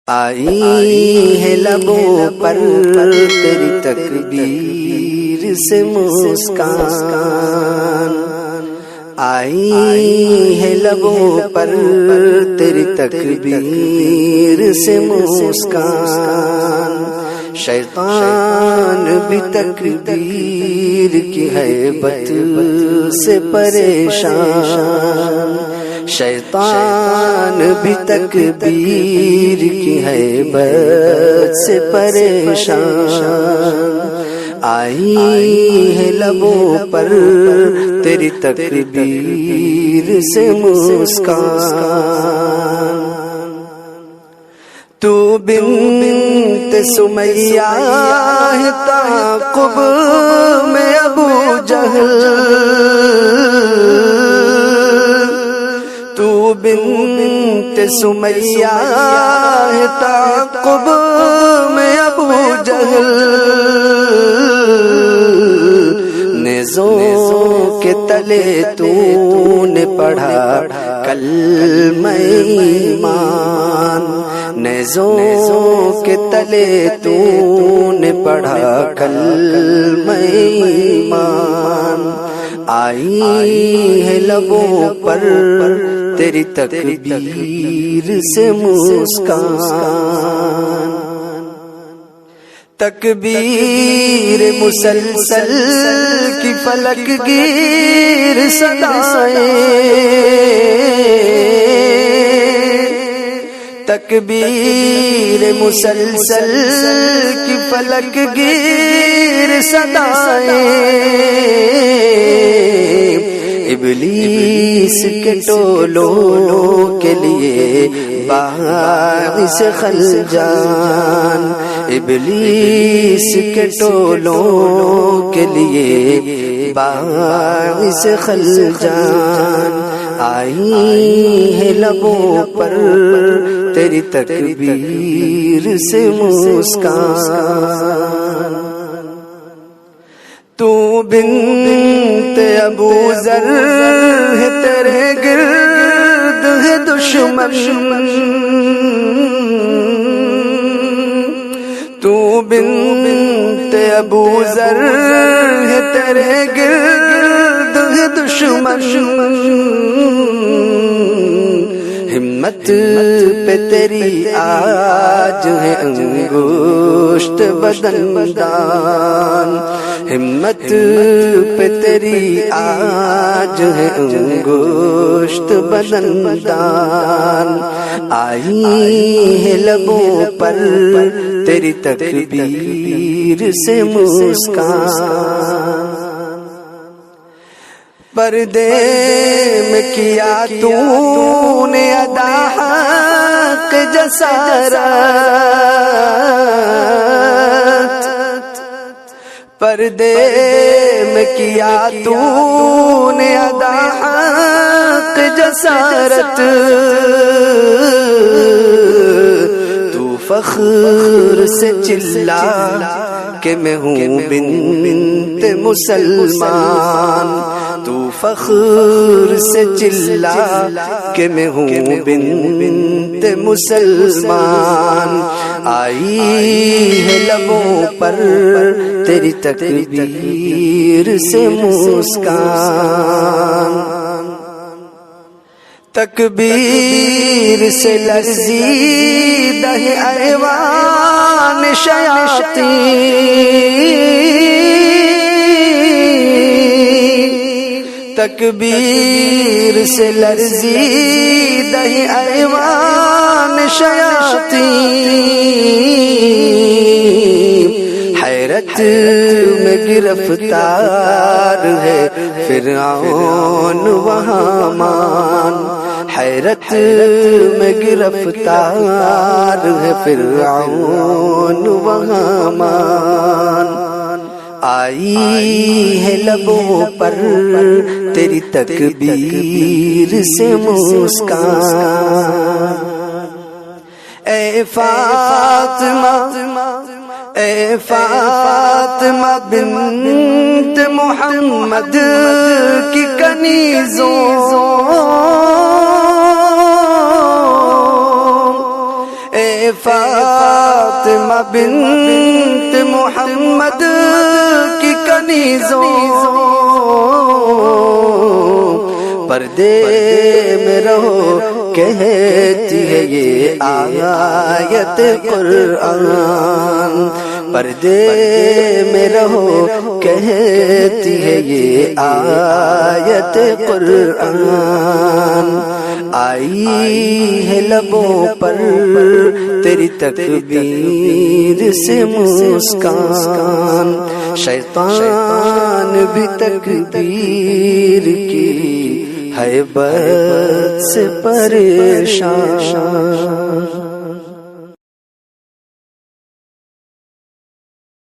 آئی ہے لبوں پر تیری تکبیر سے مسکان، آئی ہے لبوں پر تیری تکبیر سے مسکان، شیطان بھی تکبیر کی ہیبت سے پریشان، شیطان بھی تکبیر کی ہیبت سے پریشان، آئی ہے لبوں پر تیری تکبیر سے مسکان، تو بنت سمیہ ہے تعاقب میں ابو جہل، تو بنت سمیہ ہے تعاقب میں ابو جہل، نیزوں کے تلے تو نے پڑھا کلمہ ایمان، نیزوں کے تلے تو نے پڑھا کلمہ ایمان، آئی ہے لبوں پر تیری تکبیر سے مسکان، تکبیر مسلسل کی فلک گیر صدائیں، تکبیر مسلسل کی فلک گیر صدائیں، ابلیس کے ٹولوں کے لیے باعث خلجان، ابلیس کے ٹولوں کے لیے باعث خلجان، آئی ہے لبوں پر تیری تکبیر سے مسکان، تو بنت ابو ذر ہے تیرے گرد ہے دشمن، تو بنت ابو ذر ہے تیرے گرد ہے دشمن، ہمت پہ تیری آج ہے انگشت بدندان، ہمت پہ تیری آج ہے انگشت بدندان، آئی ہے لبوں پر تیری تکبیر سے مسکان، پردے میں کیا تو نے ادا حق جسارت، پردے میں کیا تو نے ادا حق جسارت، تو فخر سے چلا کہ میں ہوں بنت مسلمان، تو فخر سے چلا کہ میں ہوں بنت مسلمان، آئی ہے لبوں پر تیری تکبیر سے مسکان، تکبیر سے لرزیدہ ہے ایوان شیاطین، تکبیر سے لرزیدہ ہے ایوان شیاطین، حیرت میں گرفتار ہے فرعون و حامان، حیرت میں گرفتار ہے فرعون و حامان، آئی ہے لبوں پر تیری تکبیر سے مسکان، اے فاطمہ اے فاطمہ بنت محمد کی کنیزوں، فاطمہ بنت محمد کی کنیزوں پردے میں رہو کہتی ہے یہ آیت قرآن، پردے میں رہو کہتی ہے یہ آیت قرآن، آئی ہے لبوں پر تیری تکبیر سے مسکان، شیطان بھی تکبیر کی حیبت سے پریشان۔